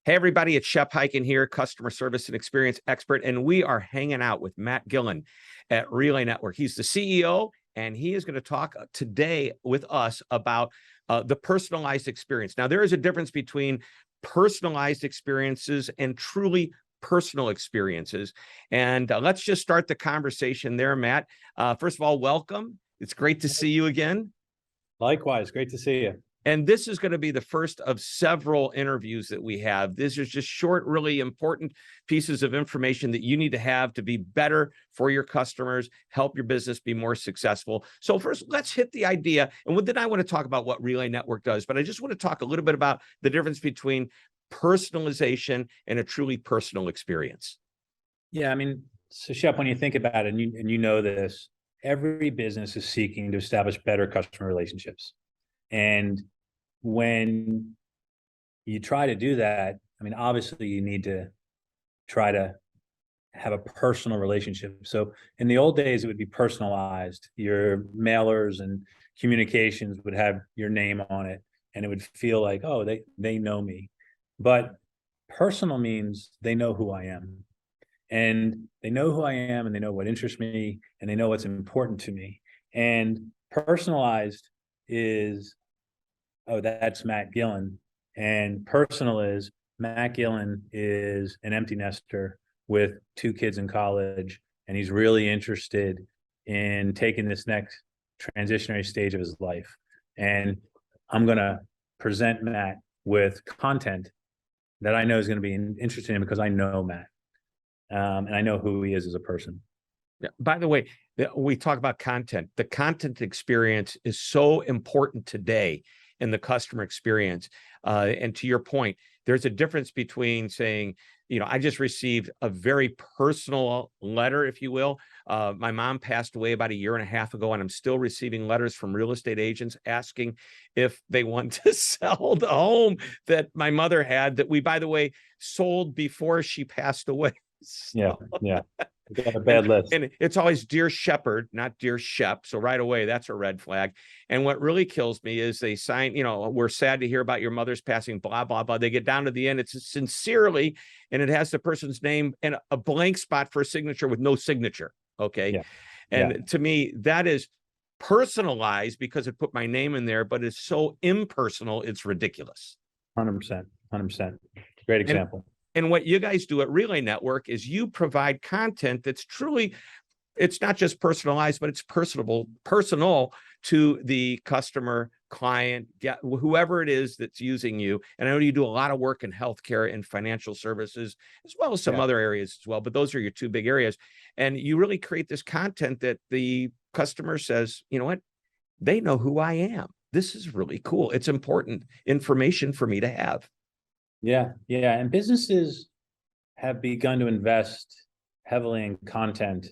Hey, everybody, it's Shep Hyken here, customer service and experience expert, and we are hanging out with Matt Gillin at Relay Network. He's the CEO, and he is going to talk today with us about the personalized experience. Now, there is a difference between personalized experiences and truly personal experiences. And let's just start the conversation there, Matt. First of all, welcome. It's great to see you again. Likewise, great to see you. And this is going to be the first of several interviews that we have. These are just short, really important pieces of information that you need to have to be better for your customers, help your business be more successful. So first, let's hit the idea. And then I want to talk about what Relay Network does, but I just want to talk a little bit about the difference between personalization and a truly personal experience. Yeah, I mean, so Shep, when you think about it, and you know this, every business is seeking to establish better customer relationships. And when you try to do that, I mean, obviously you need to try to have a personal relationship. So in the old days, it would be personalized. Your mailers and communications would have your name on it, and it would feel like, oh, they know me. But personal means they know who I am. And they know who I am, and they know what interests me, and they know what's important to me. And personalized is, oh, that's Matt Gillin. And personal is, Matt Gillin is an empty nester with 2 kids in college, and he's really interested in taking this next transitionary stage of his life. And I'm going to present Matt with content that I know is going to be interesting in him because I know Matt. And I know who he is as a person. Yeah. By the way, we talk about content. The content experience is so important today in the customer experience. And to your point, there's a difference between saying, I just received a very personal letter, if you will. My mom passed away about 1.5 years ago, and I'm still receiving letters from real estate agents asking if they want to sell the home that my mother had that we, by the way, sold before she passed away. So, yeah. We got a bad list. And it's always Dear Shepherd, not Dear Shep. So right away, that's a red flag. And what really kills me is they sign, we're sad to hear about your mother's passing, blah, blah, blah. They get down to the end. It's sincerely, and it has the person's name and a blank spot for a signature with no signature. Okay. Yeah. And to me, that is personalized because it put my name in there, but it's so impersonal. It's ridiculous. 100%. Great example. And what you guys do at Relay Network is you provide content that's truly, it's not just personalized, but it's personal to the customer, client, whoever it is that's using you. And I know you do a lot of work in healthcare and financial services, as well as some other areas as well, but those are your 2 big areas. And you really create this content that the customer says, you know what, they know who I am. This is really cool. It's important information for me to have. Yeah. And businesses have begun to invest heavily in content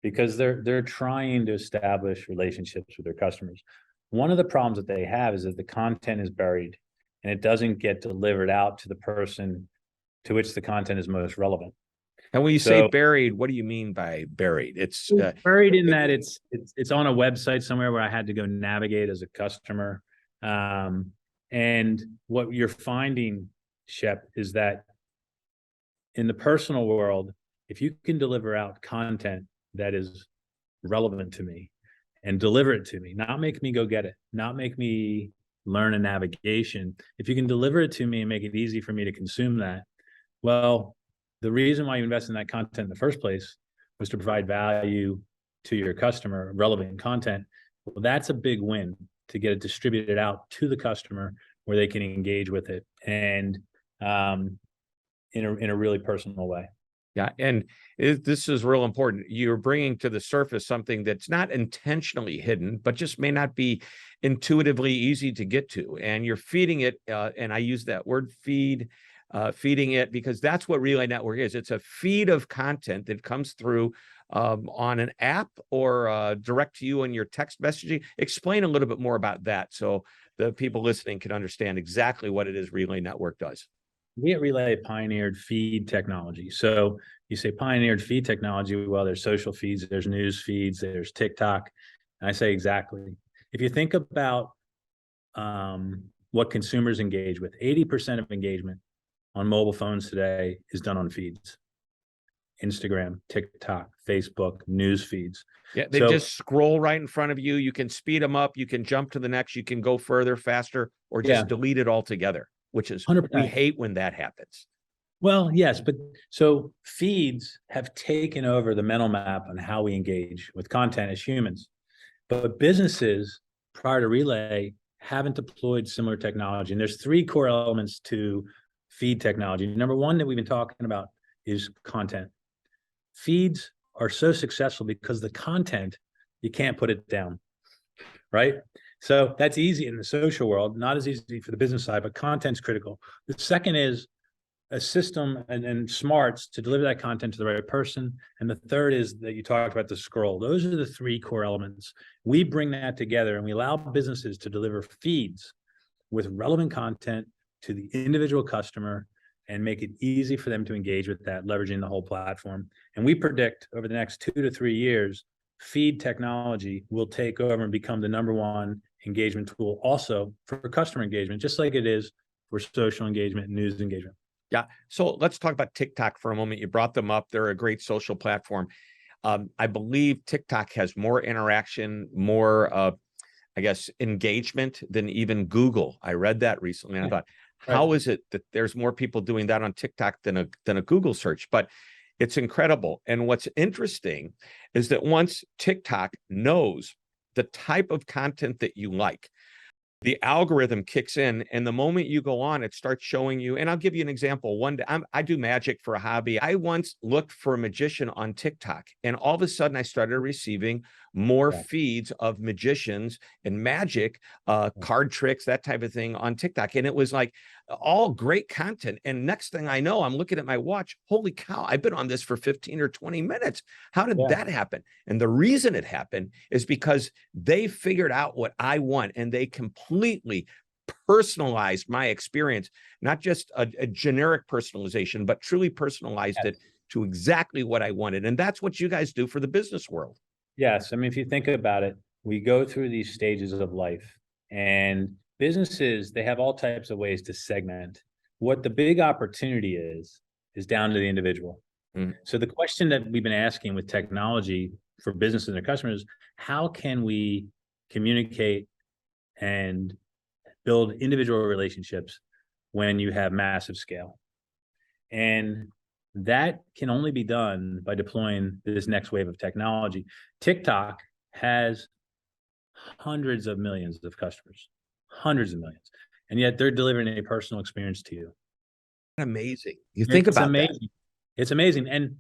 because they're trying to establish relationships with their customers. One of the problems that they have is that the content is buried and it doesn't get delivered out to the person to which the content is most relevant. And when you say buried, what do you mean by buried? It's buried in that it's on a website somewhere where I had to go navigate as a customer. And what you're finding, Shep, is that in the personal world, if you can deliver out content that is relevant to me and deliver it to me, not make me go get it, not make me learn a navigation, if you can deliver it to me and make it easy for me to consume that, well, the reason why you invest in that content in the first place was to provide value to your customer, relevant content. Well, that's a big win to get it distributed out to the customer where they can engage with it and in a really personal way. Yeah, and this is real important. You're bringing to the surface something that's not intentionally hidden, but just may not be intuitively easy to get to. And you're feeding it, and I use that word feeding it because that's what Relay Network is. It's a feed of content that comes through on an app or direct to you in your text messaging. Explain a little bit more about that so the people listening can understand exactly what it is Relay Network does. We at Relay pioneered feed technology. So you say pioneered feed technology, well, there's social feeds, there's news feeds, there's TikTok. And I say exactly. If you think about what consumers engage with, 80% of engagement on mobile phones today is done on feeds. Instagram, TikTok, Facebook, news feeds. Yeah, they So just scroll right in front of you. You can speed them up. You can jump to the next. You can go further, faster, or yeah, just delete it altogether, which is, we 100%. hate when that happens. Well, yes, but so feeds have taken over the mental map on how we engage with content as humans. But businesses prior to Relay haven't deployed similar technology. And there's three core elements to feed technology. Number one that we've been talking about is content. Feeds are so successful because the content, you can't put it down, right? So that's easy in the social world, not as easy for the business side, but content's critical. The second is a system and smarts to deliver that content to the right person. And the third is that you talked about the scroll. Those are the three core elements. We bring that together and we allow businesses to deliver feeds with relevant content to the individual customer and make it easy for them to engage with that, leveraging the whole platform. And we predict over the next 2 to 3 years, feed technology will take over and become the number one engagement tool also for customer engagement, just like it is for social engagement and news engagement. Yeah. So let's talk about TikTok for a moment. You brought them up. They're a great social platform. I believe TikTok has more interaction, more, I guess, engagement than even Google. I read that recently and I thought, how is it that there's more people doing that on TikTok than a Google search? But it's incredible. And what's interesting is that once TikTok knows the type of content that you like, the algorithm kicks in, and the moment you go on, it starts showing you. And I'll give you an example. One day, I do magic for a hobby. I once looked for a magician on TikTok, and all of a sudden I started receiving more feeds of magicians and magic, card tricks, that type of thing on TikTok. And it was like all great content. And next thing I know, I'm looking at my watch. Holy cow, I've been on this for 15 or 20 minutes. How did that happen? And the reason it happened is because they figured out what I want and they completely personalized my experience, not just a generic personalization, but truly personalized it to exactly what I wanted. And that's what you guys do for the business world. Yes. I mean, if you think about it, we go through these stages of life and businesses, they have all types of ways to segment. What the big opportunity is down to the individual. So the question that we've been asking with technology for businesses and their customers, how can we communicate and build individual relationships when you have massive scale? And that can only be done by deploying this next wave of technology. TikTok has hundreds of millions of customers, hundreds of millions, and yet they're delivering a personal experience to you. Amazing. You think about that. It's amazing. And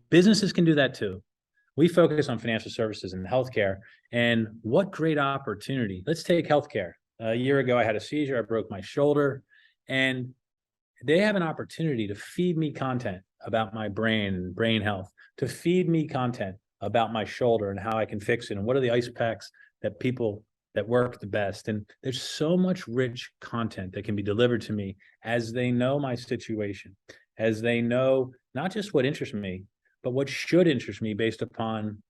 businesses can do that too. We focus on financial services and healthcare, and what great opportunity. Let's take healthcare. A year ago, I had a seizure. I broke my shoulder, and they have an opportunity to feed me content about my brain and brain health, to feed me content about my shoulder and how I can fix it, and what are the ice packs that people that work the best. And there's so much rich content that can be delivered to me as they know my situation, as they know not just what interests me, but what should interest me based upon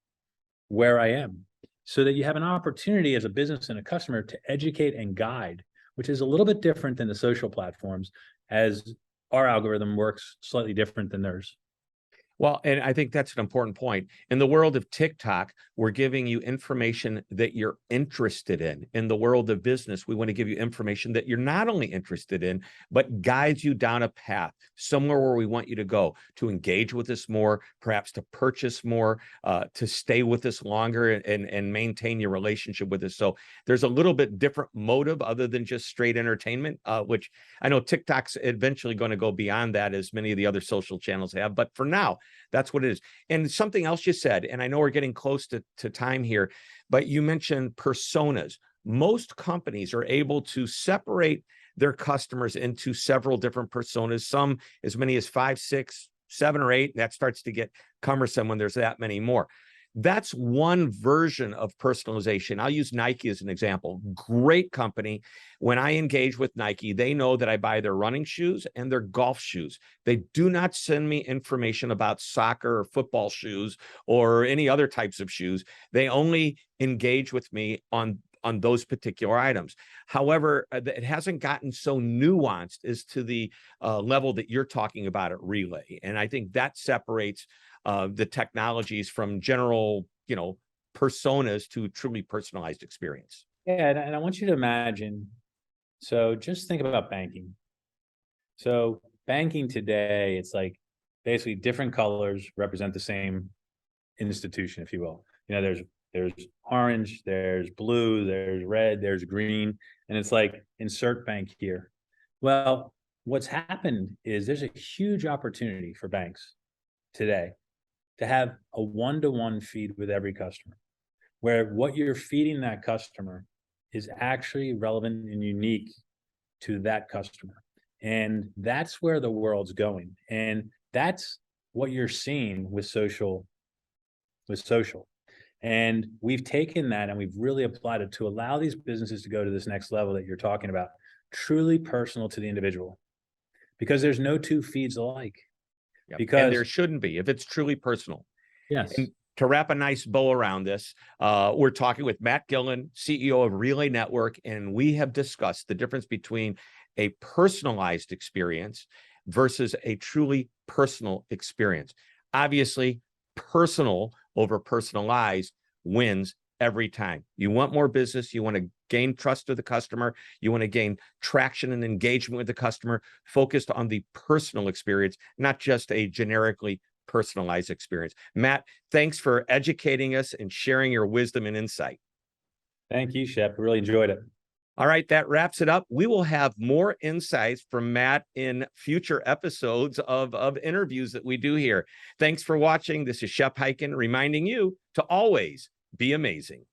where I am, so that you have an opportunity as a business and a customer to educate and guide, which is a little bit different than the social platforms, as our algorithm works slightly different than theirs. Well, and I think that's an important point. In the world of TikTok, we're giving you information that you're interested in. In the world of business, we want to give you information that you're not only interested in, but guides you down a path, somewhere where we want you to go, to engage with us more, perhaps to purchase more, to stay with us longer and maintain your relationship with us. So there's a little bit different motive other than just straight entertainment, which I know TikTok's eventually going to go beyond that, as many of the other social channels have. But for now, that's what it is. And something else you said, and I know we're getting close to time here, but you mentioned personas. Most companies are able to separate their customers into several different personas, some as many as 5, 6, 7, or 8. That starts to get cumbersome when there's that many more. That's one version of personalization. I'll use Nike as an example. Great company. When I engage with Nike, they know that I buy their running shoes and their golf shoes. They do not send me information about soccer or football shoes or any other types of shoes. They only engage with me on on those particular items. However, it hasn't gotten so nuanced as to the level that you're talking about at Relay. And I think that separates the technologies from general, personas to truly personalized experience. Yeah, and I want you to imagine, so just think about banking. So banking today, it's like basically different colors represent the same institution, if you will. There's orange, there's blue, there's red, there's green, and it's like insert bank here. Well, what's happened is there's a huge opportunity for banks today to have a one-to-one feed with every customer, where what you're feeding that customer is actually relevant and unique to that customer. And that's where the world's going. And that's what you're seeing with social. And we've taken that and we've really applied it to allow these businesses to go to this next level that you're talking about, truly personal to the individual, because there's no two feeds alike. Yep. Because and there shouldn't be if it's truly personal. Yes. And to wrap a nice bow around this, we're talking with Matt Gillin, CEO of Relay Network, and we have discussed the difference between a personalized experience versus a truly personal experience. Obviously, personal over personalized wins every time. You want more business, you want to gain trust of the customer, you want to gain traction and engagement with the customer, focused on the personal experience, not just a generically personalized experience. Matt, thanks for educating us and sharing your wisdom and insight. Thank you, Shep. I really enjoyed it. All right, that wraps it up. We will have more insights from Matt in future episodes of interviews that we do here. Thanks for watching. This is Shep Hyken reminding you to always be amazing.